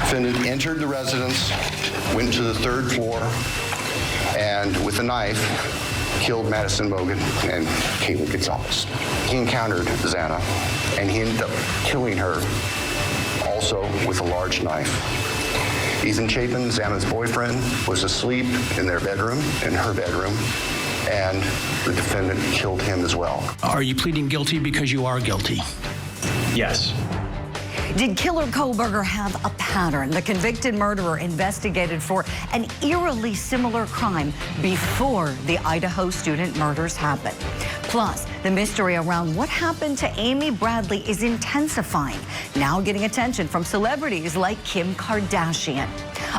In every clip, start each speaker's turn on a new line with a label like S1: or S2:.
S1: Defendant entered the residence, went to the third floor, and with a knife, killed Madison Bogan and Caitlin Gonzalez. He encountered Xana, and he ended up killing her also with a large knife. Ethan Chapin, Xana's boyfriend, was asleep in their bedroom, in her bedroom, and the defendant killed him as well.
S2: Are you pleading guilty because you are guilty?
S3: Yes.
S4: Did Killer Kohberger have a pattern? The convicted murderer investigated for an eerily similar crime before the Idaho student murders happened. Plus, the mystery around what happened to Amy Bradley is intensifying, now getting attention from celebrities like Kim Kardashian.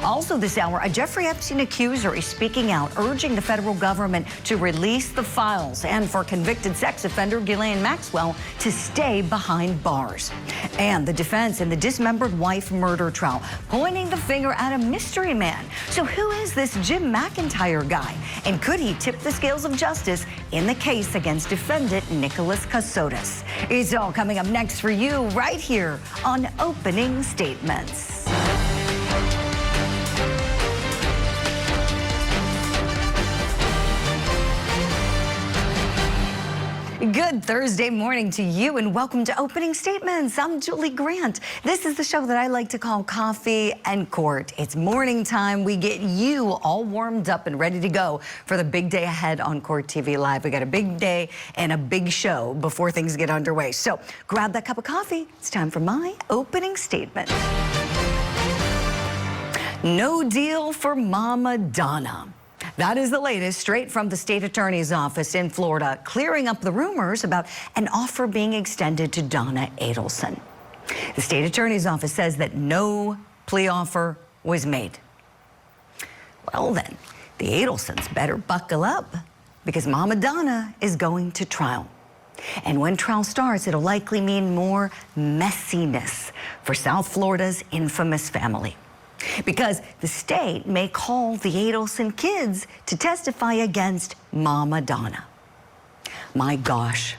S4: Also this hour, a Jeffrey Epstein accuser is speaking out, urging the federal government to release the files and for convicted sex offender Ghislane Maxwell to stay behind bars. And the defense in the dismembered wife murder trial, pointing the finger at a mystery man. So who is this Jim McIntyre guy? And could he tip the scales of justice in the case against defendant Nicholas Casotis? It's all coming up next for you right here on Opening Statements. Good Thursday morning to you and welcome to Opening Statements. I'm Julie Grant. This is the show that I like to call Coffee and Court. It's morning time. We get you all warmed up and ready to go for the big day ahead on Court TV Live. We got a big day and a big show before things get underway. So grab that cup of coffee. It's time for my opening statement. No deal for Mama Donna. That is the latest straight from the state attorney's office in Florida, clearing up the rumors about an offer being extended to Donna Adelson. The state attorney's office says that no plea offer was made. Well then, the Adelsons better buckle up because Mama Donna is going to trial. And when trial starts, it'll likely mean more messiness for South Florida's infamous family. Because the state may call the Adelson kids to testify against Mama Donna. My gosh,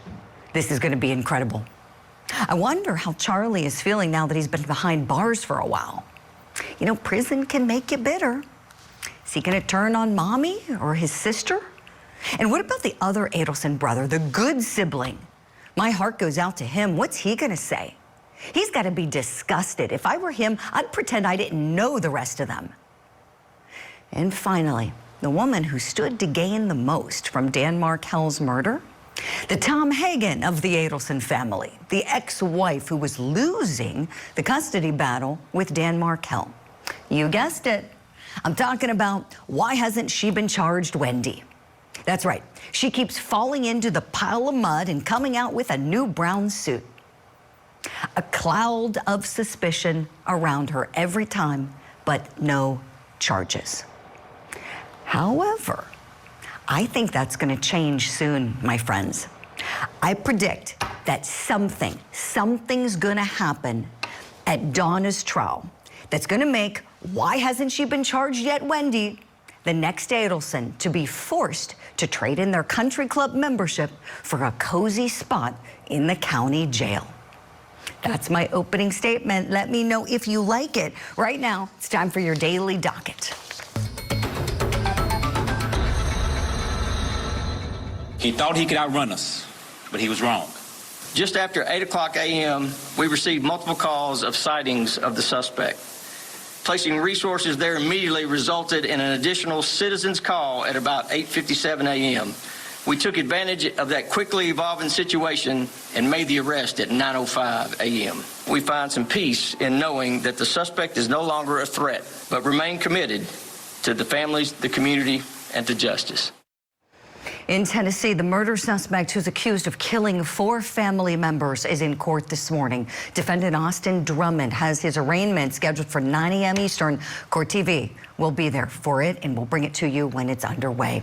S4: this is going to be incredible. I wonder how Charlie is feeling now that he's been behind bars for a while. You know, prison can make you bitter. Is he going to turn on mommy or his sister? And what about the other Adelson brother, the good sibling? My heart goes out to him. What's he going to say? He's got to be disgusted. If I were him, I'd pretend I didn't know the rest of them. And finally, the woman who stood to gain the most from Dan Markel's murder, the Tom Hagen of the Adelson family, the ex-wife who was losing the custody battle with Dan Markel. You guessed it. I'm talking about why hasn't she been charged, Wendy? That's right. She keeps falling into the pile of mud and coming out with a new brown suit. A cloud of suspicion around her every time, but no charges. However, I think that's going to change soon, my friends. I predict that something's going to happen at Donna's trial that's going to make why hasn't she been charged yet, Wendy, the next Adelson to be forced to trade in their country club membership for a cozy spot in the county jail. That's my opening statement. Let me know if you like it. Right now, it's time for your daily docket.
S5: He thought he could outrun us, but he was wrong.
S6: Just after 8 o'clock a.m., we received multiple calls of sightings of the suspect. Placing resources there immediately resulted in an additional citizen's call at about 8:57 a.m. We took advantage of that quickly evolving situation and made the arrest at 9:05 a.m. We find some peace in knowing that the suspect is no longer a threat, but remain committed to the families, the community, and to justice.
S4: In Tennessee, the murder suspect who's accused of killing 4 family members is in court this morning. Defendant Austin Drummond has his arraignment scheduled for 9 a.m. Eastern. Court TV will be there for it, and we'll bring it to you when it's underway.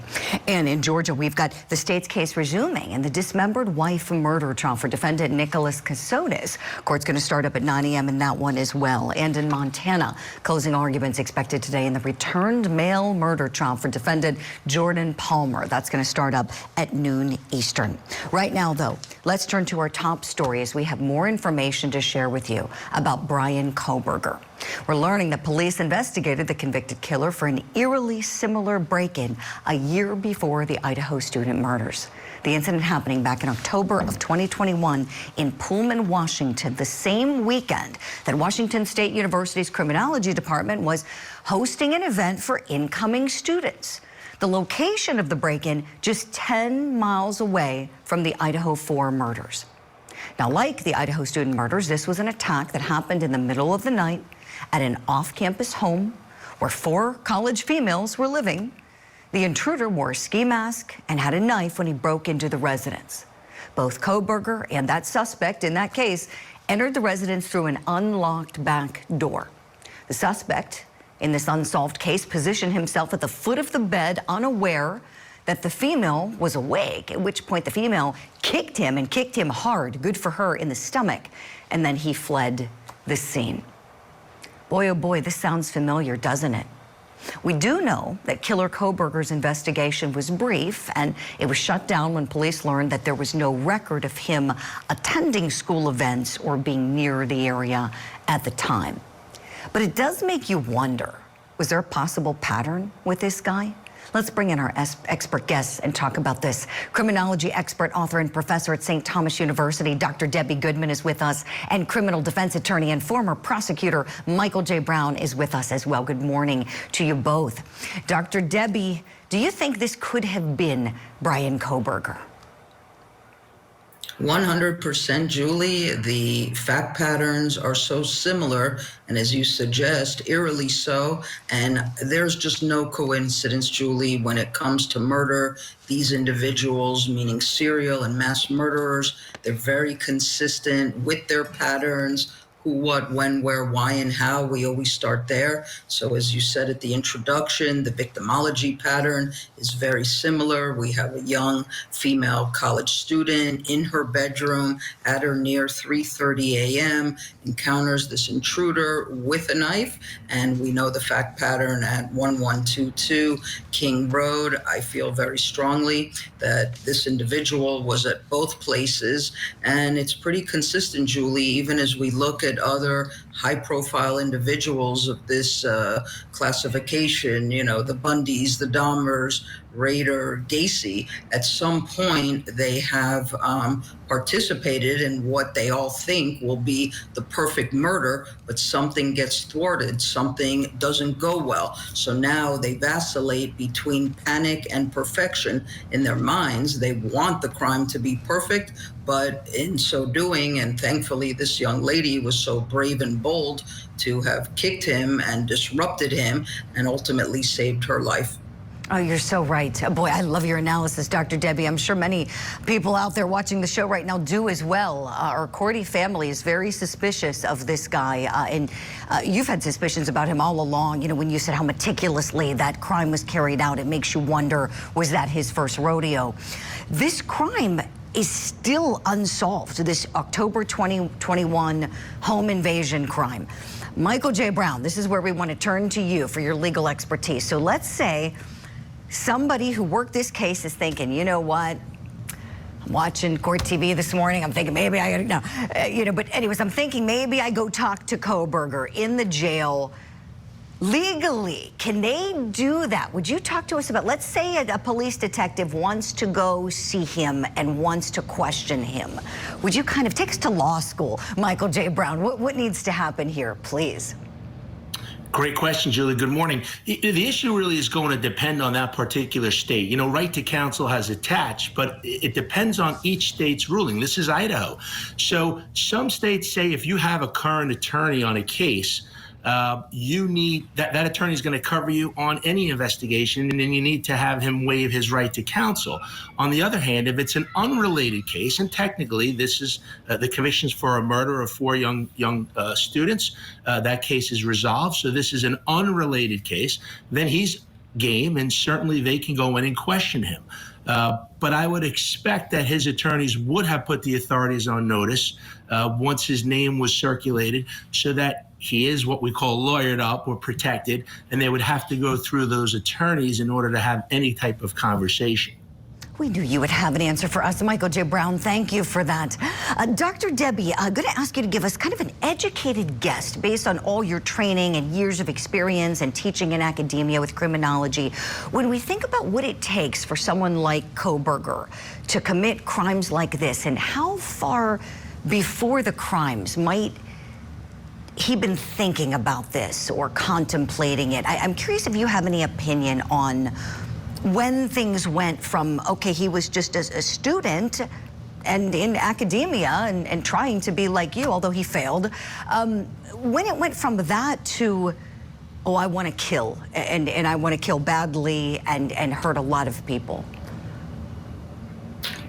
S4: And in Georgia, we've got the state's case resuming in the dismembered wife murder trial for defendant Nicholas Casotis. Court's going to start up at 9 a.m. in that one as well. And in Montana, closing arguments expected today in the returned mail murder trial for defendant Jordan Palmer. That's going to start up at noon Eastern. Right now, though, let's turn to our top story as we have more information to share with you about Bryan Kohberger. We're learning that police investigated the convicted killer for an eerily similar break-in a year before the Idaho student murders. The incident happening back in October of 2021 in Pullman, Washington, the same weekend that Washington State University's criminology department was hosting an event for incoming students. The location of the break-in just 10 miles away from the Idaho 4 murders. Now, like the Idaho student murders, this was an attack that happened in the middle of the night at an off-campus home where 4 college females were living. The intruder wore a ski mask and had a knife when he broke into the residence. Both Kohberger and that suspect in that case entered the residence through an unlocked back door. The suspect in this unsolved case positioned himself at the foot of the bed, unaware that the female was awake, at which point the female kicked him and kicked him hard, good for her, in the stomach, and then he fled the scene. Boy, oh boy, this sounds familiar, doesn't it? We do know that Killer Kohberger's investigation was brief, and it was shut down when police learned that there was no record of him attending school events or being near the area at the time. But it does make you wonder, was there a possible pattern with this guy? Let's bring in our expert guests and talk about this. Criminology expert, author, and professor at St. Thomas University, Dr. Debbie Goodman is with us, and criminal defense attorney and former prosecutor Michael J. Brown is with us as well. Good morning to you both. Dr. Debbie, do you think this could have been Bryan Kohberger?
S3: 100%, Julie. The fact patterns are so similar, and as you suggest, eerily so. And there's just no coincidence, Julie, when it comes to murder. These individuals, meaning serial and mass murderers, they're very consistent with their patterns. Who, what, when, where, why, and how. We always start there. So as you said at the introduction, the victimology pattern is very similar. We have a young female college student in her bedroom at or near 3:30 a.m., encounters this intruder with a knife, and we know the fact pattern at 1122 King Road. I feel very strongly that this individual was at both places, and it's pretty consistent, Julie, even as we look at other high-profile individuals of this classification, you know, the Bundys, the Dahmers, Rader, Gacy. At some point, they have participated in what they all think will be the perfect murder, but something gets thwarted, something doesn't go well. So now they vacillate between panic and perfection in their minds. They want the crime to be perfect, but in so doing, and thankfully this young lady was so brave and bold to have kicked him and disrupted him and ultimately saved her life.
S4: Oh, you're so right. Boy, I love your analysis, Dr. Debbie. I'm sure many people out there watching the show right now do as well. Our Cordy family is very suspicious of this guy, and you've had suspicions about him all along. You know, when you said how meticulously that crime was carried out, it makes you wonder, was that his first rodeo? This crime is still unsolved, this October 2021 home invasion crime. Michael J. Brown, this is where we want to turn to you for your legal expertise. So let's say somebody who worked this case is thinking, you know what, I'm watching court TV this morning, I'm thinking maybe I gotta, you know, but anyways, I'm thinking maybe I go talk to Kohberger in the jail. Legally, can they do that? Would you talk to us about, let's say a police detective wants to go see him and wants to question him. Would you kind of take us to law school, Michael J. Brown? What needs to happen here, please?
S2: Great question, Julie. Good morning. The issue really is going to depend on that particular state. You know, right to counsel has attached, but it depends on each state's ruling. This is Idaho. So some states say if you have a current attorney on a case, you need that attorney is going to cover you on any investigation, and then you need to have him waive his right to counsel. On the other hand, if it's an unrelated case, and technically this is the convictions for a murder of 4 young students, that case is resolved. So this is an unrelated case. Then he's game, and certainly they can go in and question him. But I would expect that his attorneys would have put the authorities on notice once his name was circulated, so that he is what we call lawyered up or protected, and they would have to go through those attorneys in order to have any type of conversation.
S4: We knew you would have an answer for us. Michael J. Brown, thank you for that. Dr. Debbie, I'm going to ask you to give us kind of an educated guess based on all your training and years of experience and teaching in academia with criminology. When we think about what it takes for someone like Kohberger to commit crimes like this, and how far before the crimes might he been thinking about this or contemplating it? I'm curious if you have any opinion on when things went from, okay, he was just a student and in academia and trying to be like you, although he failed, when it went from that to, oh, I want to kill, and I want to kill badly and hurt a lot of people.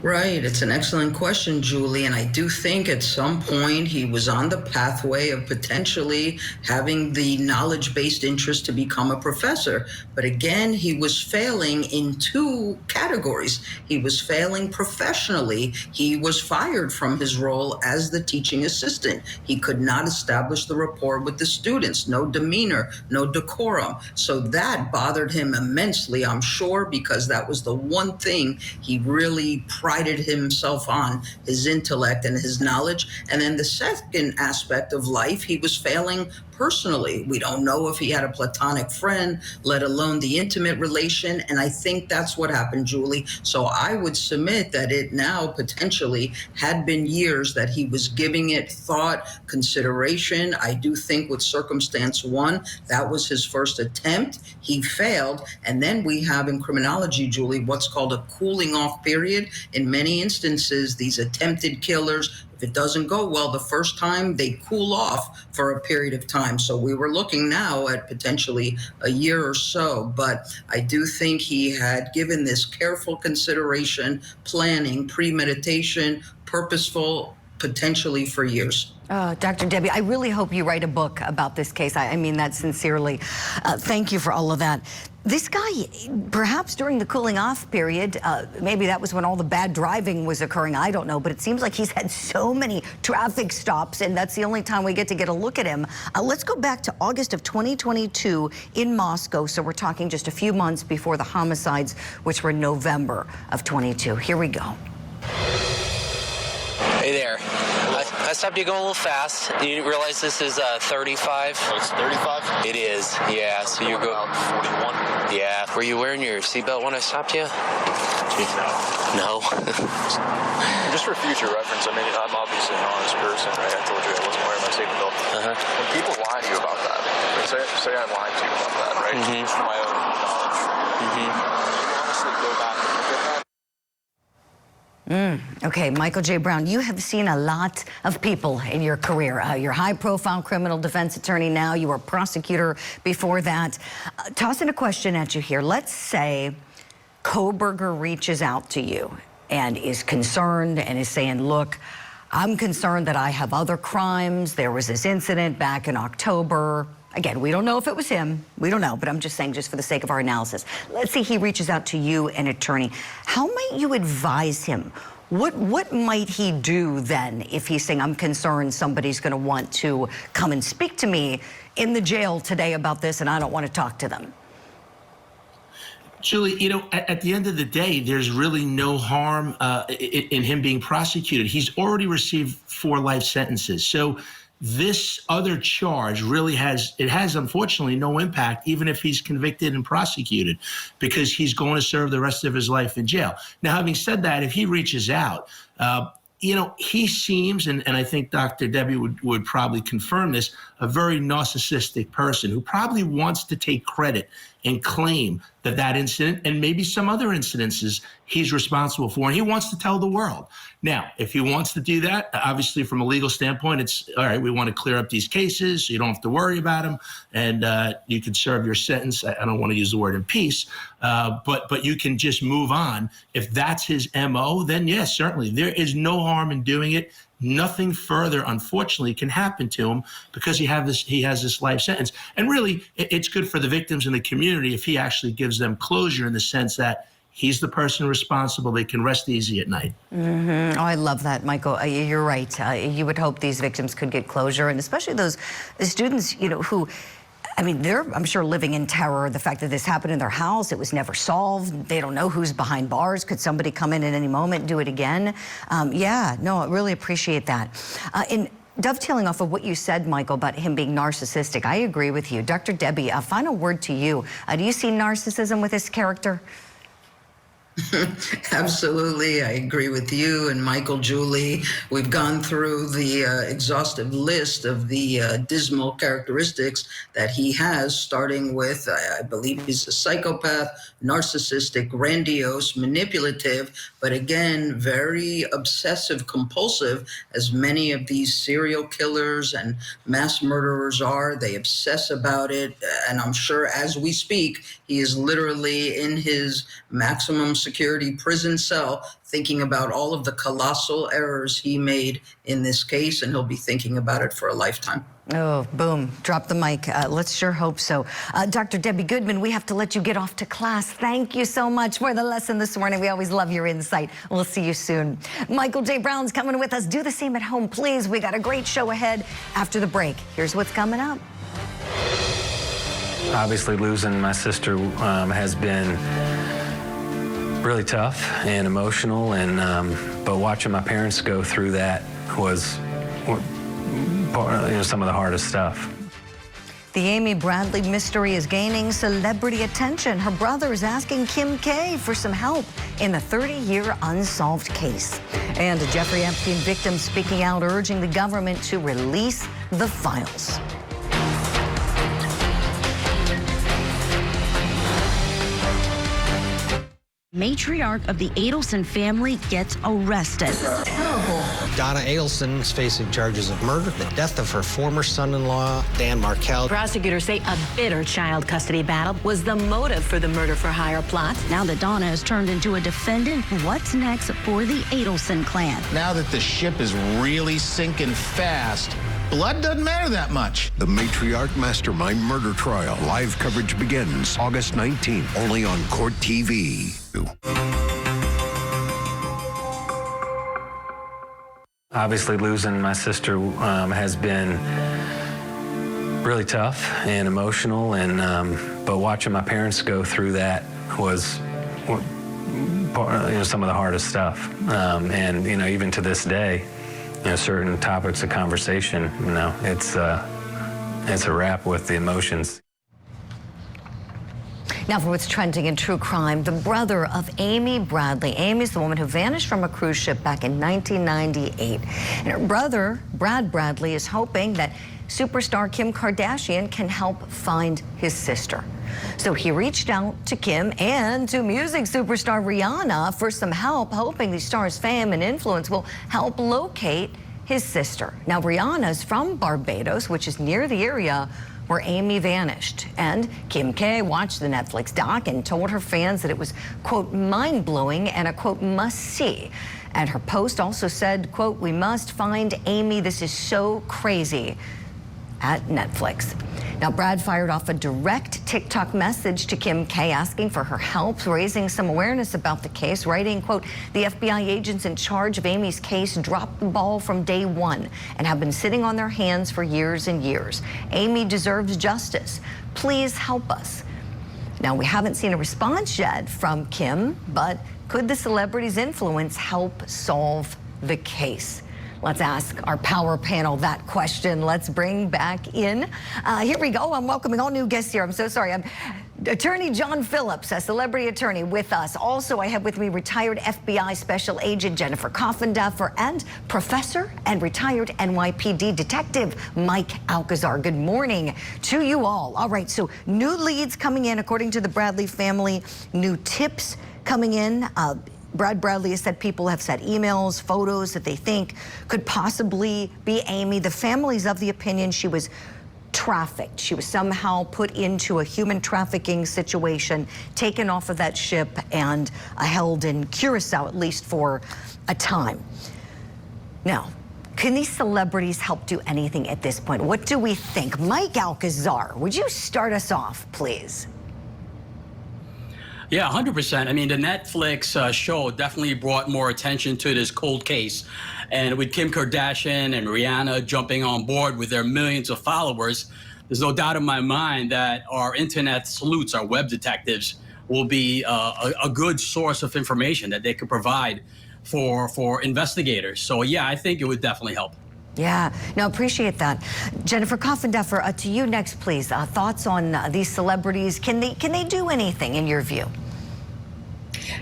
S3: Right. It's an excellent question, Julie. And I do think at some point he was on the pathway of potentially having the knowledge-based interest to become a professor. But again, he was failing in two categories. He was failing professionally. He was fired from his role as the teaching assistant. He could not establish the rapport with the students, no demeanor, no decorum. So that bothered him immensely, I'm sure, because that was the one thing he really prided himself on, his intellect and his knowledge. And then the second aspect of life, he was failing personally. We don't know if he had a platonic friend, let alone the intimate relation. And I think that's what happened, Julie. So I would submit that it now potentially had been years that he was giving it thought, consideration. I do think with circumstance one, that was his first attempt. He failed. And then we have in criminology, Julie, what's called a cooling off period. In many instances, these attempted killers, if it doesn't go well the first time, they cool off for a period of time. So we were looking now at potentially a year or so. But I do think he had given this careful consideration, planning, premeditation, purposeful, potentially for years.
S4: Dr. Debbie, I really hope you write a book about this case. I mean that sincerely. Thank you for all of that. This guy, perhaps during the cooling off period, maybe that was when all the bad driving was occurring, I don't know, but it seems like he's had so many traffic stops, and that's the only time we get a look at him. Let's go back to August of 2022 in Moscow, so we're talking just a few months before the homicides, which were November of 22. Here we go.
S7: Hey there. I stopped you going a little fast. You didn't realize this is 35?
S8: Oh, it's 35?
S7: It is, yeah. So you're going
S8: 41?
S7: Yeah. Were you wearing your seatbelt when I stopped you? No.
S8: Just for future reference, I mean, I'm obviously an honest person, right? I told you I wasn't wearing my seatbelt. When people lie to you about that, like say I'm lying to you about that, right? Just for my own knowledge. Honestly, go back and look at that.
S4: Okay, Michael J. Brown, you have seen a lot of people in your career. You're a high-profile criminal defense attorney now. You were a prosecutor before that. Tossing a question at you here. Let's say Kohberger reaches out to you and is concerned and is saying, look, I'm concerned that I have other crimes. There was this incident back in October. Again, we don't know if it was him. We don't know, but I'm just saying, just for the sake of our analysis. Let's say he reaches out to you, an attorney. How might you advise him? What might he do then if he's saying, I'm concerned somebody's going to want to come and speak to me in the jail today about this and I don't want to talk to them?
S2: Julie, you know, at the end of the day, there's really no harm in him being prosecuted. He's already received 4 life sentences. So this other charge really has unfortunately no impact, even if he's convicted and prosecuted, because he's going to serve the rest of his life in jail. Now, having said that, if he reaches out, you know, he seems, and I think Dr. Debbie would probably confirm this, a very narcissistic person who probably wants to take credit and claim that incident and maybe some other incidences he's responsible for, and he wants to tell the world. Now, if he wants to do that, obviously from a legal standpoint, it's all right, we want to clear up these cases so you don't have to worry about them, and you can serve your sentence. I don't want to use the word in peace, but you can just move on. If that's his MO, then yes, certainly. There is no harm in doing it. Nothing further, unfortunately, can happen to him because he has this life sentence. And really, it's good for the victims and the community if he actually gives them closure in the sense that he's the person responsible. They can rest easy at night.
S4: Oh, I love that, Michael. You're right. You would hope these victims could get closure, and especially those students, you know, who I mean, they're, I'm sure, living in terror. The fact that this happened in their house, it was never solved. They don't know who's behind bars. Could somebody come in at any moment and do it again? Yeah, no, I really appreciate that. And dovetailing off of what you said, Michael, about him being narcissistic, I agree with you. Dr. Debbie, a final word to you. Do you see narcissism with this character?
S3: Absolutely. I agree with you and Michael, Julie. We've gone through the exhaustive list of the dismal characteristics that he has, starting with, I believe he's a psychopath, narcissistic, grandiose, manipulative, but again, very obsessive compulsive, as many of these serial killers and mass murderers are. They obsess about it. And I'm sure as we speak, he is literally in his maximum security prison cell thinking about all of the colossal errors he made in this case, and he'll be thinking about it for a lifetime.
S4: Oh, boom. Drop the mic. Let's sure hope so. Dr. Debbie Goodman, we have to let you get off to class. Thank you so much for the lesson this morning. We always love your insight. We'll see you soon. Michael J. Brown's coming with us. Do the same at home, please. We got a great show ahead after the break. Here's what's coming up.
S9: Obviously, losing my sister has been really tough and emotional, and but watching my parents go through that was some of the hardest stuff.
S4: The Amy Bradley mystery is gaining celebrity attention. Her brother is asking Kim K for some help in the 30-year unsolved case. And a Jeffrey Epstein victim speaking out, urging the government to release the files.
S10: Matriarch of the Adelson family gets arrested.
S11: Donna Adelson is facing charges of murder, the death of her former son-in-law, Dan Markell.
S10: Prosecutors say a bitter child custody battle was the motive for the murder-for-hire plot. Now that Donna has turned into a defendant, what's next for the Adelson clan?
S12: Now that the ship is really sinking fast, blood doesn't matter that much.
S13: The Matriarch Mastermind Murder Trial. Live coverage begins August 19th, only on Court TV.
S9: Obviously, losing my sister has been really tough and emotional, and but watching my parents go through that was some of the hardest stuff. And even to this day, certain topics of conversation, it's a wrap with the emotions.
S4: Now for what's trending in true crime, the brother of Amy Bradley. Amy's the woman who vanished from a cruise ship back in 1998. And her brother, Brad Bradley, is hoping that superstar Kim Kardashian can help find his sister. So he reached out to Kim and to music superstar Rihanna for some help, hoping the star's fame and influence will help locate his sister. Now, Rihanna's from Barbados, which is near the area where Amy vanished. And Kim K watched the Netflix doc and told her fans that it was, quote, mind-blowing and a, quote, must-see. And her post also said, quote, "We must find Amy. This is so crazy," at Netflix. Now, Brad fired off a direct TikTok message to Kim K asking for her help, raising some awareness about the case, writing, quote, "The FBI agents in charge of Amy's case dropped the ball from day one and have been sitting on their hands for years and years. Amy deserves justice. Please help us." Now, we haven't seen a response yet from Kim, but could the celebrity's influence help solve the case? Let's ask our power panel that question. Let's bring back in. Here we go. I'm welcoming all new guests here. I'm so sorry. Attorney John Phillips, a celebrity attorney with us. Also, I have with me retired FBI Special Agent Jennifer Coffindaffer and Professor and retired NYPD Detective Mike Alcazar. Good morning to you all. All right, so new leads coming in according to the Bradley family, new tips coming in. Brad Bradley has said people have sent emails, photos that they think could possibly be Amy. The family's of the opinion she was trafficked. She was somehow put into a human trafficking situation, taken off of that ship and held in Curacao, at least for a time. Now, can these celebrities help do anything at this point? What do we think? Mike Alcazar, would you start us off, please?
S14: Yeah, 100%. I mean, the Netflix show definitely brought more attention to this cold case. And with Kim Kardashian and Rihanna jumping on board with their millions of followers, there's no doubt in my mind that our internet sleuths, our web detectives, will be a good source of information that they could provide for investigators. So yeah, I think it would definitely help.
S4: Yeah, no, appreciate that. Jennifer Coffindeffer, to you next, please. Thoughts on these celebrities? Can they do anything in your view?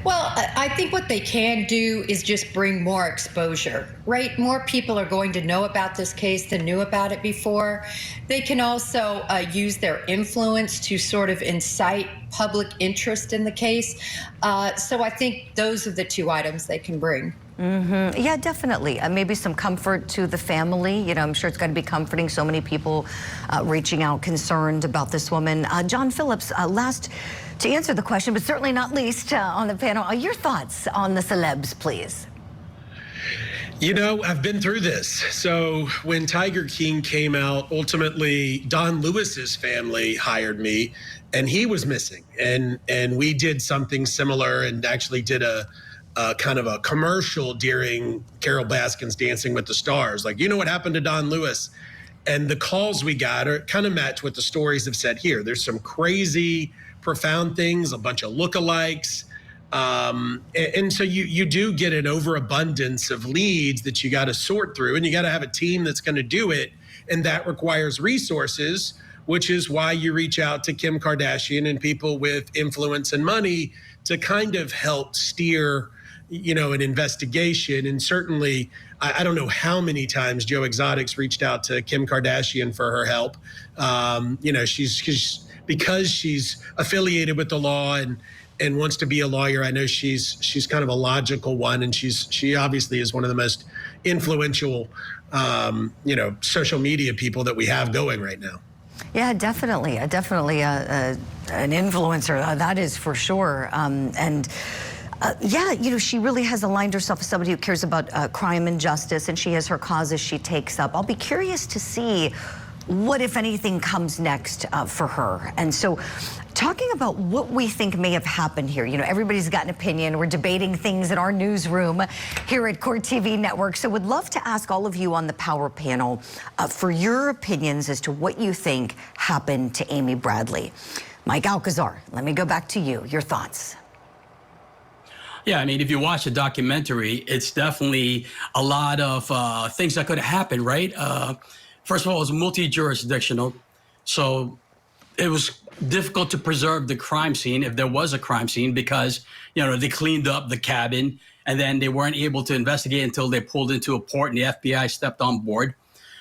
S15: Well, I think what they can do is just bring more exposure, right? More people are going to know about this case than knew about it before. They can also use their influence to sort of incite public interest in the case. So I think those are the two items they can bring.
S4: Mm-hmm. Yeah, definitely. Maybe some comfort to the family. You know, I'm sure it's got to be comforting. So many people reaching out concerned about this woman. John Phillips, last to answer the question, but certainly not least on the panel, your thoughts on the celebs, please.
S16: You know, I've been through this. So when Tiger King came out, ultimately Don Lewis's family hired me, and he was missing. And we did something similar and actually did a kind of a commercial during Carol Baskin's Dancing with the Stars. Like, you know what happened to Don Lewis? And the calls we got are kind of match what the stories have said here. There's some crazy, profound things, a bunch of lookalikes. And so you do get an overabundance of leads that you got to sort through, and you got to have a team that's going to do it. And that requires resources, which is why you reach out to Kim Kardashian and people with influence and money to kind of help steer, you know, an investigation. And certainly, I don't know how many times Joe Exotic's reached out to Kim Kardashian for her help. You know, because she's affiliated with the law and wants to be a lawyer. I know she's kind of a logical one, and she obviously is one of the most influential, you know, social media people that we have going right now.
S4: Yeah, definitely an influencer, that is for sure. Yeah, you know, she really has aligned herself as somebody who cares about crime and justice, and she has her causes she takes up. I'll be curious to see what, if anything, comes next for her. And so, talking about what we think may have happened here, you know, everybody's got an opinion. We're debating things in our newsroom here at Court TV Network. So would love to ask all of you on the Power Panel for your opinions as to what you think happened to Amy Bradley. Mike Alcazar, let me go back to you. Your thoughts?
S14: Yeah, I mean, if you watch the documentary, it's definitely a lot of things that could have happened, right? First of all, it was multi-jurisdictional, so it was difficult to preserve the crime scene, if there was a crime scene, because, you know, they cleaned up the cabin and then they weren't able to investigate until they pulled into a port and the FBI stepped on board.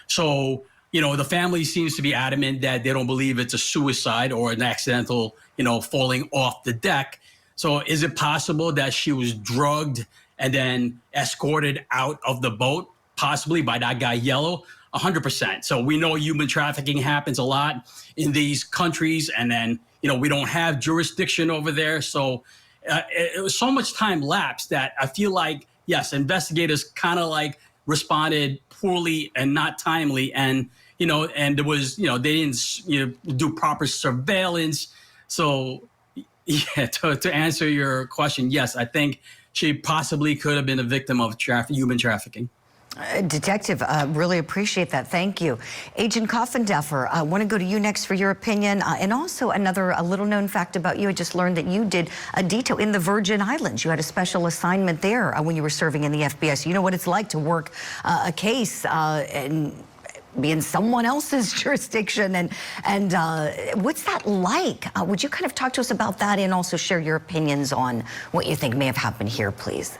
S14: So, you know, the family seems to be adamant that they don't believe it's a suicide or an accidental, you know, falling off the deck. So is it possible that she was drugged and then escorted out of the boat, possibly by that guy Yellow? 100%. So we know human trafficking happens a lot in these countries, and then, you know, we don't have jurisdiction over there. So it was so much time lapsed that I feel like, yes, investigators kind of like responded poorly and not timely. And, you know, and there was, you know, they didn't, you know, do proper surveillance. So, yeah, to answer your question, yes, I think she possibly could have been a victim of human trafficking.
S4: Detective, really appreciate that. Thank you. Agent Coffindeffer, I want to go to you next for your opinion. And also a little known fact about you. I just learned that you did a detail in the Virgin Islands. You had a special assignment there when you were serving in the FBI. So you know what it's like to work a case and be in someone else's jurisdiction. And what's that like? Would you kind of talk to us about that and also share your opinions on what you think may have happened here, please?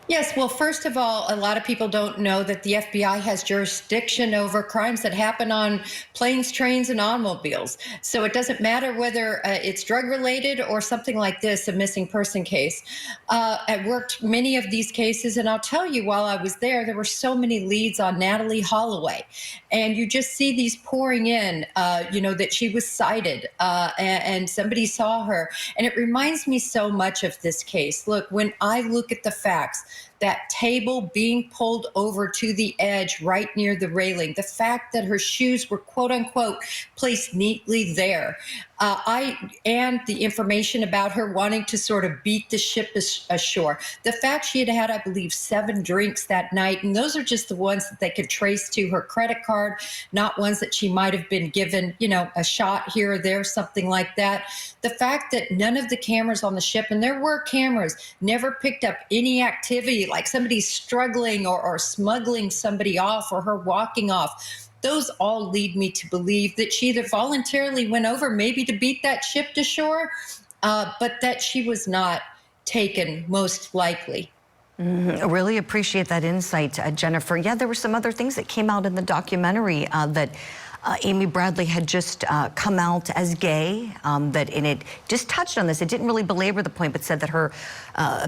S15: Yes, well, first of all, a lot of people don't know that the FBI has jurisdiction over crimes that happen on planes, trains, and automobiles. So it doesn't matter whether it's drug-related or something like this, a missing person case. I worked many of these cases, and I'll tell you, while I was there were so many leads on Natalie Holloway. And you just see these pouring in, you know, that she was cited and somebody saw her. And it reminds me so much of this case. Look, when I look at the facts, that table being pulled over to the edge right near the railing, the fact that her shoes were quote unquote placed neatly there, and the information about her wanting to sort of beat the ship ashore. The fact she had, I believe, 7 drinks that night, and those are just the ones that they could trace to her credit card, not ones that she might have been given, you know, a shot here or there, something like that. The fact that none of the cameras on the ship, and there were cameras, never picked up any activity like somebody struggling or smuggling somebody off or her walking off. Those all lead me to believe that she either voluntarily went over maybe to beat that ship to shore, but that she was not taken, most likely.
S4: I really appreciate that insight, Jennifer. Yeah, there were some other things that came out in the documentary that Amy Bradley had just come out as gay, and it just touched on this. It didn't really belabor the point, but said that her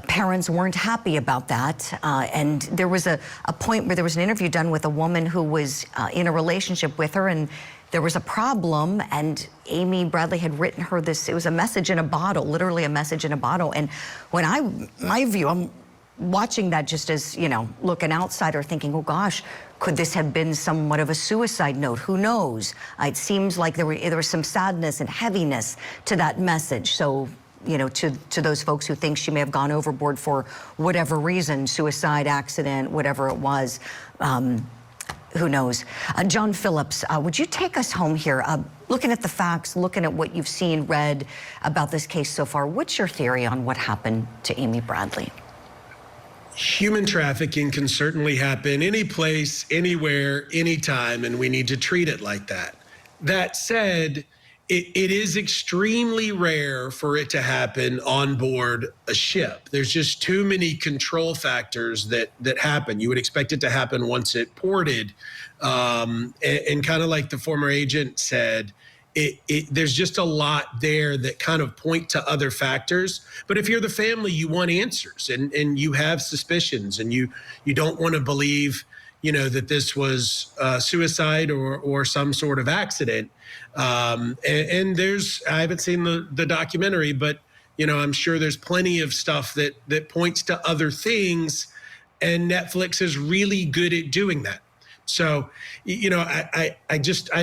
S4: parents weren't happy about that. And there was a point where there was an interview done with a woman who was in a relationship with her, and there was a problem, and Amy Bradley had written her this, it was a message in a bottle, literally a message in a bottle. And when I'm watching that just as, you know, look, an outsider thinking, oh gosh, could this have been somewhat of a suicide note? Who knows? It seems like there was some sadness and heaviness to that message. So, you know, to those folks who think she may have gone overboard for whatever reason, suicide, accident, whatever it was, who knows? John Phillips, would you take us home here? Looking at the facts, looking at what you've seen, read about this case so far, what's your theory on what happened to Amy Bradley?
S16: Human trafficking can certainly happen any place, anywhere, anytime, and we need to treat it like that. That said, it is extremely rare for it to happen on board a ship. There's just too many control factors that happen. You would expect it to happen once it ported. And kind of like the former agent said, there's just a lot there that kind of point to other factors. But if you're the family, you want answers and you have suspicions and you don't want to believe, you know, that this was suicide or some sort of accident. And there's, I haven't seen the documentary, but, you know, I'm sure there's plenty of stuff that points to other things, and Netflix is really good at doing that. So, you know, I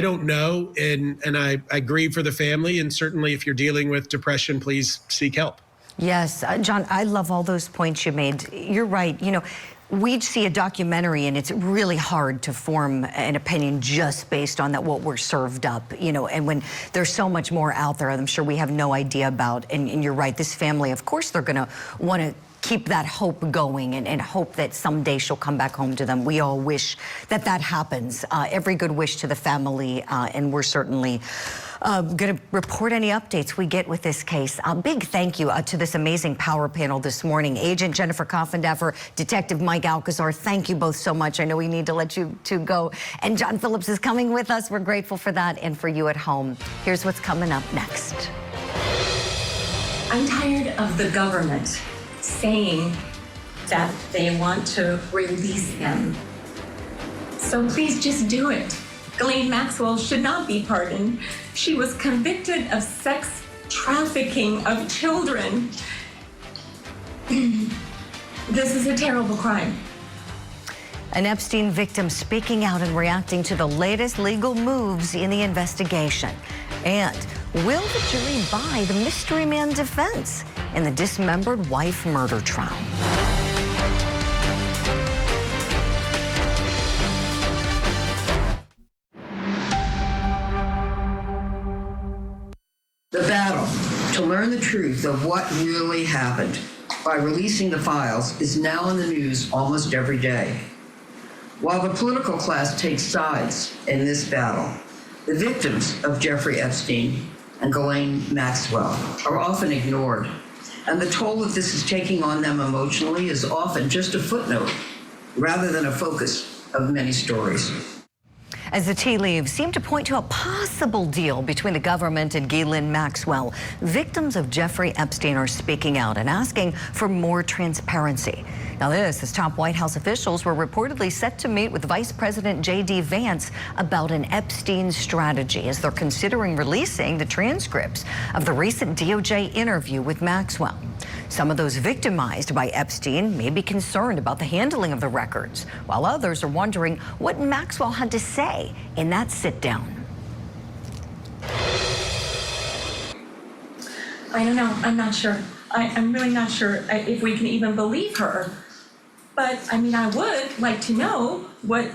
S16: don't know. And I grieve for the family. And certainly if you're dealing with depression, please seek help.
S4: Yes, John, I love all those points you made. You're right. You know, we see a documentary and it's really hard to form an opinion just based on that, what we're served up, you know, and when there's so much more out there, I'm sure we have no idea about. And you're right, this family, of course, they're going to want to keep that hope going and hope that someday she'll come back home to them. We all wish that happens. Every good wish to the family, and we're certainly going to report any updates we get with this case. A big thank you to this amazing power panel this morning. Agent Jennifer Coffindaffer, Detective Mike Alcazar, thank you both so much. I know we need to let you two go. And John Phillips is coming with us. We're grateful for that and for you at home. Here's what's coming up next.
S17: I'm tired of the government saying that they want to release him. So please just do it. Ghislane Maxwell should not be pardoned. She was convicted of sex trafficking of children. This is a terrible crime.
S4: An Epstein victim speaking out and reacting to the latest legal moves in the investigation. And will the jury buy the mystery man defense in the dismembered wife murder trial?
S3: The battle to learn the truth of what really happened by releasing the files is now in the news almost every day. While the political class takes sides in this battle, the victims of Jeffrey Epstein and Ghislane Maxwell are often ignored, and the toll that this is taking on them emotionally is often just a footnote rather than a focus of many stories.
S4: As the tea leaves seem to point to a possible deal between the government and Ghislane Maxwell, victims of Jeffrey Epstein are speaking out and asking for more transparency. Now this, as top White House officials were reportedly set to meet with Vice President J.D. Vance about an Epstein strategy as they're considering releasing the transcripts of the recent DOJ interview with Maxwell. Some of those victimized by Epstein may be concerned about the handling of the records, while others are wondering what Maxwell had to say in that sit-down.
S17: I don't know. I'm not sure. I'm really not sure if we can even believe her. But, I mean, I would like to know what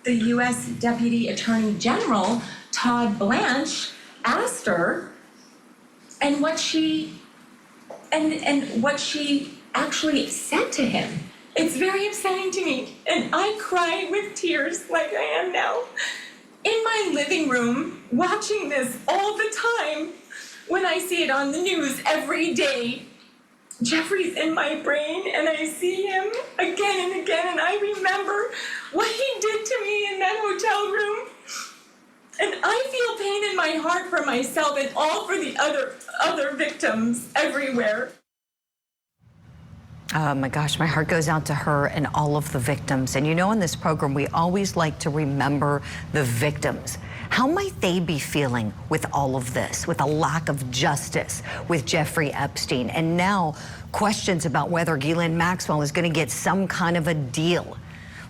S17: the U.S. Deputy Attorney General, Todd Blanche, asked her and what she actually said to him. It's very upsetting to me. And I cry with tears like I am now in my living room watching this all the time. When I see it on the news every day, Jeffrey's in my brain and I see him again and again, and I remember what he did to me in that hotel room. And I feel pain in my heart for myself and all for the other victims everywhere.
S4: Oh my gosh, my heart goes out to her and all of the victims. And you know, in this program, we always like to remember the victims. How might they be feeling with all of this, with a lack of justice with Jeffrey Epstein? And now questions about whether Ghislane Maxwell is going to get some kind of a deal.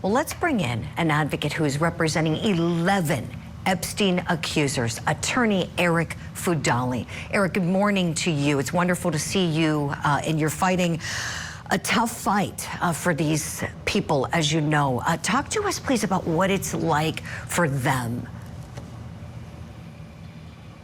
S4: Well, let's bring in an advocate who is representing 11 Epstein accusers, attorney Eric Fudali. Eric, good morning to you. It's wonderful to see you, and you're fighting a tough fight for these people, as you know. Talk to us, please, about what it's like for them.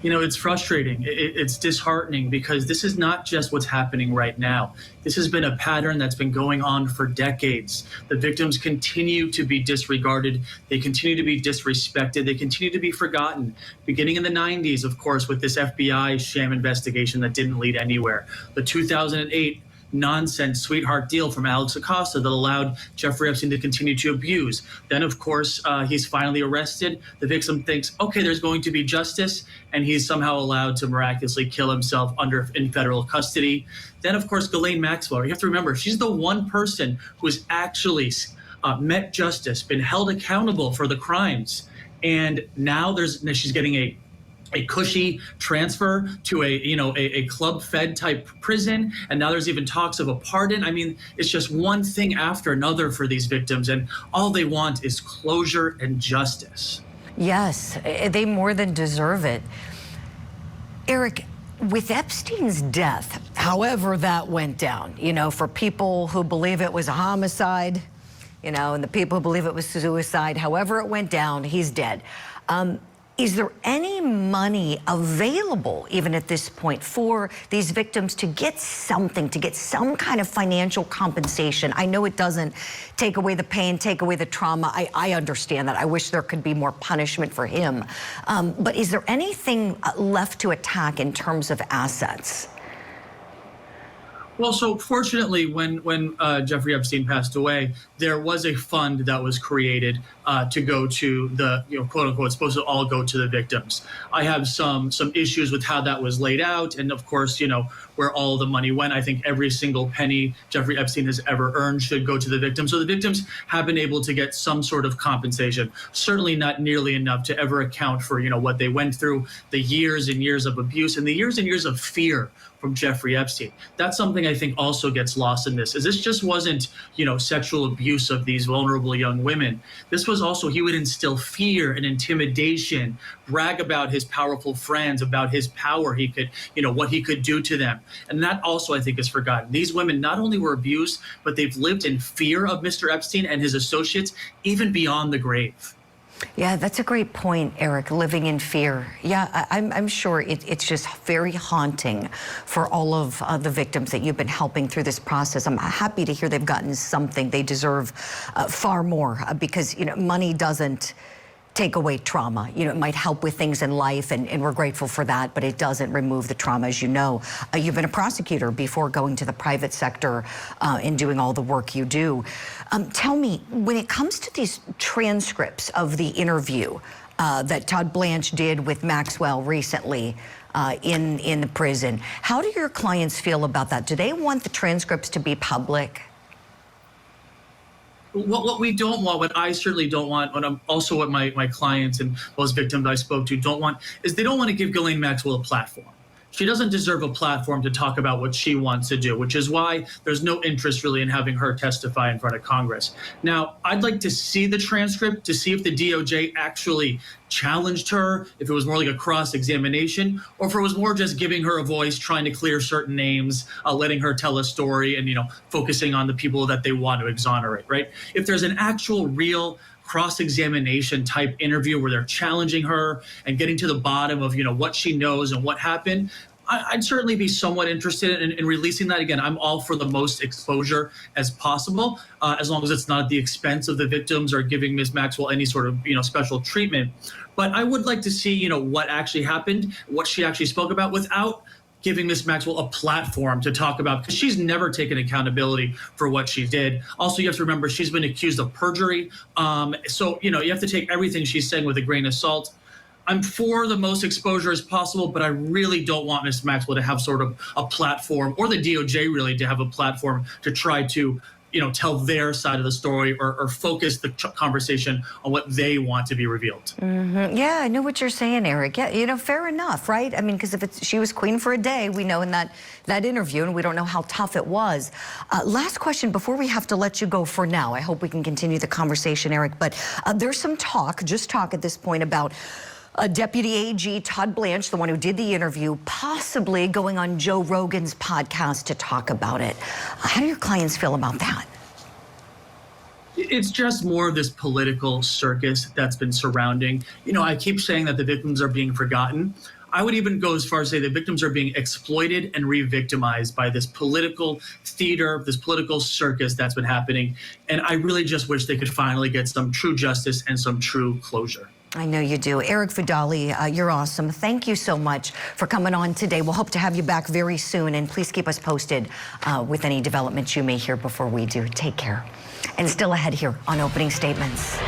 S18: You know, it's frustrating. It's disheartening because this is not just what's happening right now. This has been a pattern that's been going on for decades. The victims continue to be disregarded. They continue to be disrespected. They continue to be forgotten. Beginning in the 90s, of course, with this FBI sham investigation that didn't lead anywhere. The 2008 nonsense sweetheart deal from Alex Acosta that allowed Jeffrey Epstein to continue to abuse. Then, of course, he's finally arrested. The victim thinks, okay, there's going to be justice, and he's somehow allowed to miraculously kill himself in federal custody. Then, of course, Ghislane Maxwell. You have to remember, she's the one person who has actually met justice, been held accountable for the crimes. And now she's getting a cushy transfer to a club fed type prison, and now there's even talks of a pardon. I mean, it's just one thing after another for these victims, and all they want is closure and justice.
S4: Yes, they more than deserve it. Eric, with Epstein's death, however that went down, you know, for people who believe it was a homicide, you know, and the people who believe it was suicide, however it went down, he's dead. Is there any money available, even at this point, for these victims to get something, to get some kind of financial compensation? I know it doesn't take away the pain, take away the trauma. I understand that. I wish there could be more punishment for him. But is there anything left to attack in terms of assets?
S18: Well, so fortunately, when Jeffrey Epstein passed away, there was a fund that was created to go to the, quote unquote, it's supposed to all go to the victims. I have some issues with how that was laid out, and of course, where all the money went. I think every single penny Jeffrey Epstein has ever earned should go to the victims. So the victims have been able to get some sort of compensation. Certainly not nearly enough to ever account for what they went through, the years and years of abuse, and the years and years of fear from Jeffrey Epstein. That's something I think also gets lost in this, is this just wasn't, sexual abuse of these vulnerable young women. This was also, he would instill fear and intimidation, brag about his powerful friends, about his power, he could, what he could do to them. And that also, I think, is forgotten. These women not only were abused, but they've lived in fear of Mr. Epstein and his associates, even beyond the grave.
S4: Yeah, that's a great point, Eric, living in fear. Yeah, I'm sure it's just very haunting for all of the victims that you've been helping through this process. I'm happy to hear they've gotten something. They deserve far more because, money doesn't take away trauma. It might help with things in life, and we're grateful for that, but it doesn't remove the trauma, as you know. You've been a prosecutor before going to the private sector and doing all the work you do. Tell me, when it comes to these transcripts of the interview that Todd Blanche did with Maxwell recently in the prison, how do your clients feel about that? Do they want the transcripts to be public?
S18: What we don't want, what I certainly don't want, what my clients and those victims I spoke to don't want, is they don't want to give Ghislane Maxwell a platform. she doesn't deserve a platform to talk about what she wants to do, which is why there's no interest really in having her testify in front of Congress. Now, I'd like to see the transcript to see if the DOJ actually challenged her, if it was more like a cross-examination, or if it was more just giving her a voice, trying to clear certain names, letting her tell a story, and focusing on the people that they want to exonerate, right? If there's an actual real cross-examination type interview where they're challenging her and getting to the bottom of what she knows and what happened, I'd certainly be somewhat interested in releasing that. Again, I'm all for the most exposure as possible, as long as it's not at the expense of the victims or giving Ms. Maxwell any sort of special treatment. But I would like to see what actually happened, what she actually spoke about, without giving Ms. Maxwell a platform to talk about, because she's never taken accountability for what she did. Also, you have to remember she's been accused of perjury. So you have to take everything she's saying with a grain of salt. I'm for the most exposure as possible, but I really don't want Ms. Maxwell to have sort of a platform, or the DOJ really to have a platform to try to tell their side of the story or focus the conversation on what they want to be revealed.
S4: Mm-hmm. Yeah, I know what you're saying, Eric. Yeah, fair enough, right? I mean, because if she was queen for a day, we know in that interview, and we don't know how tough it was. Last question before we have to let you go for now. I hope we can continue the conversation, Eric, but there's some talk, just talk at this point, about Deputy AG Todd Blanche, the one who did the interview, possibly going on Joe Rogan's podcast to talk about it. How do your clients feel about that?
S18: It's just more of this political circus that's been surrounding. I keep saying that the victims are being forgotten. I would even go as far as say the victims are being exploited and re-victimized by this political theater, this political circus that's been happening. And I really just wish they could finally get some true justice and some true closure.
S4: I know you do. Eric Fidali, you're awesome. Thank you so much for coming on today. We'll hope to have you back very soon, and please keep us posted with any developments you may hear before we do. Take care. And still ahead here on Opening Statements.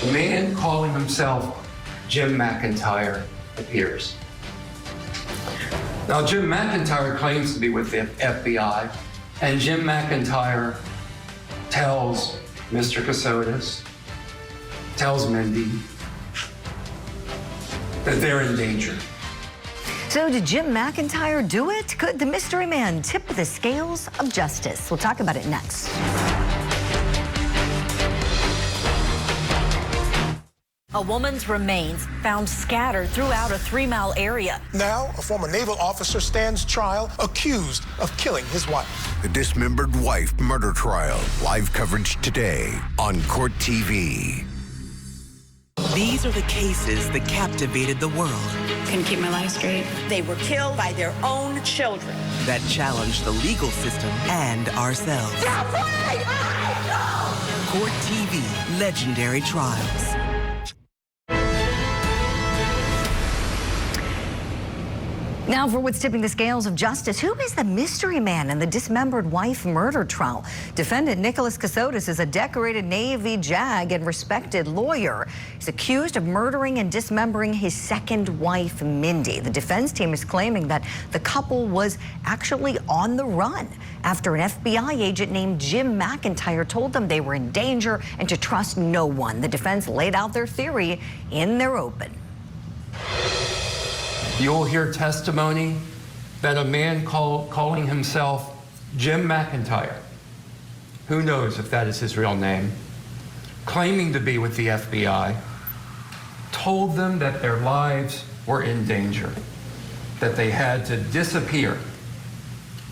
S19: The man calling himself Jim McIntyre appears. Now, Jim McIntyre claims to be with the FBI, and Jim McIntyre tells Mr. Casotis, tells Mindy that they're in danger.
S4: So did Jim McIntyre do it? Could the mystery man tip the scales of justice? We'll talk about it next.
S20: A woman's remains found scattered throughout a 3-mile area.
S21: Now, a former naval officer stands trial accused of killing his wife.
S13: The Dismembered Wife murder trial. Live coverage today on Court TV.
S22: These are the cases that captivated the world.
S23: Couldn't keep my life straight.
S20: They were killed by their own children.
S22: That challenged the legal system and ourselves. Court TV, legendary trials.
S4: Now for what's tipping the scales of justice. Who is the mystery man in the Dismembered Wife murder trial? Defendant Nicholas Casotis is a decorated Navy JAG and respected lawyer. He's accused of murdering and dismembering his second wife, Mindy. The defense team is claiming that the couple was actually on the run after an FBI agent named Jim McIntyre told them they were in danger and to trust no one. The defense laid out their theory in their open.
S19: You'll hear testimony that a man calling himself Jim McIntyre, who knows if that is his real name, claiming to be with the FBI, told them that their lives were in danger, that they had to disappear,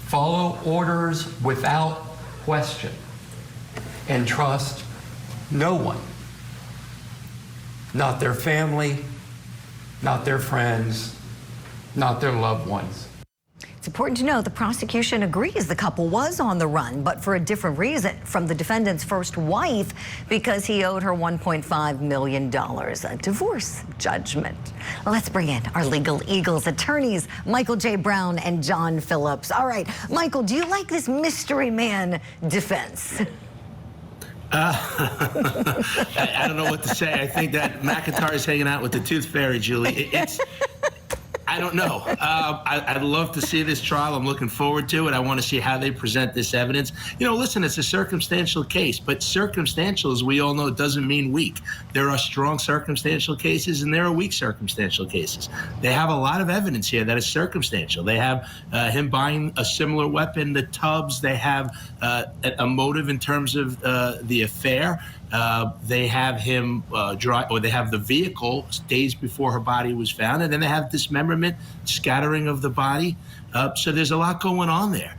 S19: follow orders without question, and trust no one, not their family, not their friends, not their loved ones.
S4: It's important to know the prosecution agrees the couple was on the run, but for a different reason from the defendant's first wife, because he owed her $1.5 million, a divorce judgment. Let's bring in our legal eagles attorneys, Michael J. Brown and John Phillips. All right, Michael, do you like this mystery man defense?
S2: I don't know what to say. I think that McIntyre is hanging out with the tooth fairy, Julie. I don't know. I'd love to see this trial. I'm looking forward to it. I want to see how they present this evidence. You know, listen, it's a circumstantial case, but circumstantial, as we all know, doesn't mean weak. There are strong circumstantial cases and there are weak circumstantial cases. They have a lot of evidence here that is circumstantial. They have him buying a similar weapon, the Tubbs. They have a motive in terms of the affair. They have him drive, or they have the vehicle days before her body was found, and then they have dismemberment, scattering of the body. So there's a lot going on there.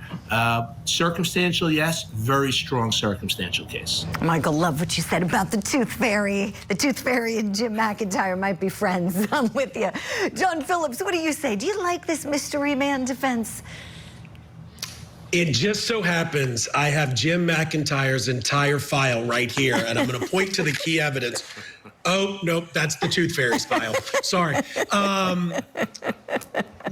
S2: Circumstantial, yes, very strong circumstantial case.
S4: Michael, love what you said about the Tooth Fairy. The Tooth Fairy and Jim McIntyre might be friends. I'm with you. John Phillips, what do you say? Do you like this mystery man defense?
S16: It just so happens I have Jim McIntyre's entire file right here, and I'm going to point to the key evidence. Oh, nope, that's the Tooth Fairy's file. Sorry.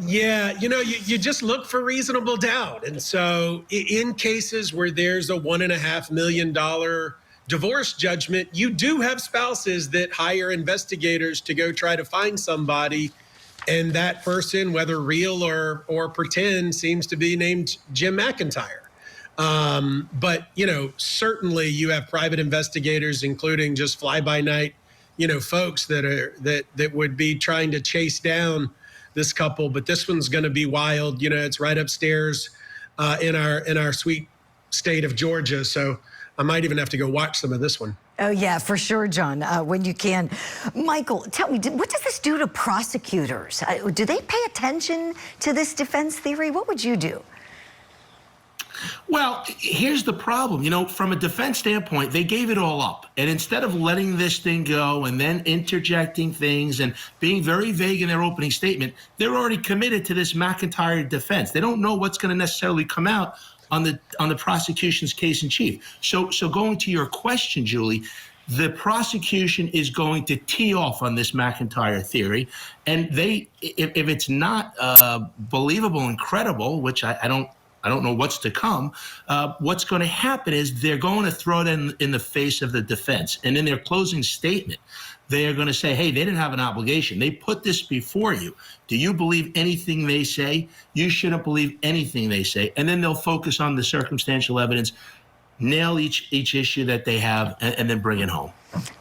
S16: Yeah, you know, you just look for reasonable doubt. And so in cases where there's a $1.5 million divorce judgment, you do have spouses that hire investigators to go try to find somebody. And that person, whether real or pretend, seems to be named Jim McIntyre. But, you know, certainly you have private investigators, including just fly-by-night, you know, folks that would be trying to chase down this couple. But this one's going to be wild. You know, it's right upstairs in our sweet state of Georgia. So I might even have to go watch some of this one.
S4: Oh, yeah, for sure, John, when you can. Michael, tell me, what does this do to prosecutors? Do they pay attention to this defense theory? What would you do?
S2: Well, here's the problem. You know, from a defense standpoint, they gave it all up. And instead of letting this thing go and then interjecting things and being very vague in their opening statement, they're already committed to this McIntyre defense. They don't know what's going to necessarily come out on the prosecution's case in chief. So going to your question, Julie, the prosecution is going to tee off on this McIntyre theory, and if it's not believable and credible, which I don't know what's to come, what's going to happen is they're going to throw it in the face of the defense, and in their closing statement, they are going to say, hey, they didn't have an obligation. They put this before you. Do you believe anything they say? You shouldn't believe anything they say. And then they'll focus on the circumstantial evidence, nail each issue that they have, and then bring it home.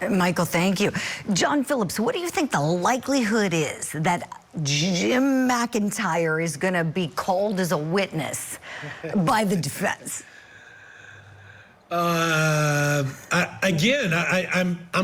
S4: Michael, thank you. John Phillips, what do you think the likelihood is that Jim McIntyre is going to be called as a witness by the defense?
S16: I'm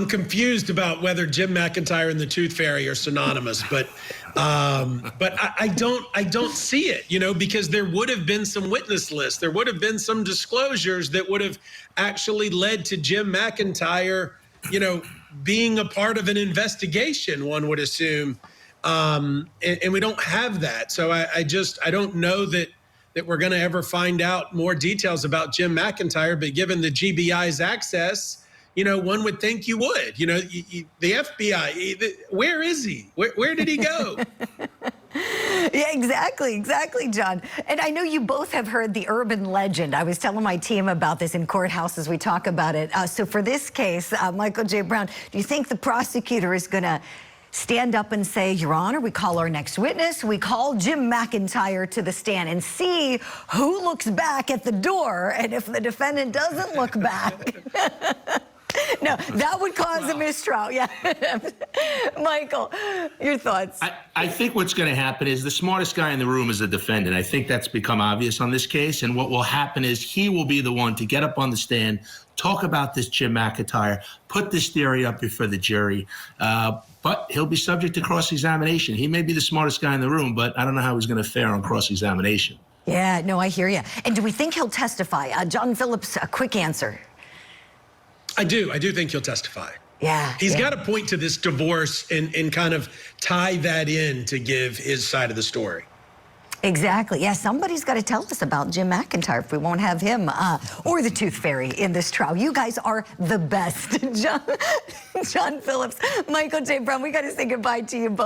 S16: confused about whether Jim McIntyre and the Tooth Fairy are synonymous, but I don't see it, you know, because there would have been some witness lists, there would have been some disclosures that would have actually led to Jim McIntyre, you know, being a part of an investigation, one would assume, and we don't have that. So I don't know that we're going to ever find out more details about Jim McIntyre, but given the GBI's access, you know, one would think you would. You know, the FBI, where is he? Where did he go?
S4: Yeah, exactly, John. And I know you both have heard the urban legend. I was telling my team about this in courthouse as we talk about it. So for this case, Michael J. Brown, do you think the prosecutor is going to stand up and say, Your Honor, we call our next witness, we call Jim McIntyre to the stand, and see who looks back at the door, and if the defendant doesn't look back, no, that would cause a mistrial. Yeah. Michael, your thoughts?
S2: I think what's going to happen is the smartest guy in the room is the defendant. I think that's become obvious on this case. And what will happen is he will be the one to get up on the stand, talk about this Jim McIntyre, put this theory up before the jury. But he'll be subject to cross-examination. He may be the smartest guy in the room, but I don't know how he's going to fare on cross-examination.
S4: Yeah, no, I hear you. And do we think he'll testify? John Phillips, a quick answer.
S16: I do think he'll testify.
S4: Yeah.
S16: He's got to point to this divorce and kind of tie that in to give his side of the story.
S4: Exactly. Yeah, somebody's got to tell us about Jim McIntyre if we won't have him or the Tooth Fairy in this trial. You guys are the best. John Phillips, Michael J. Brown, we got to say goodbye to you both.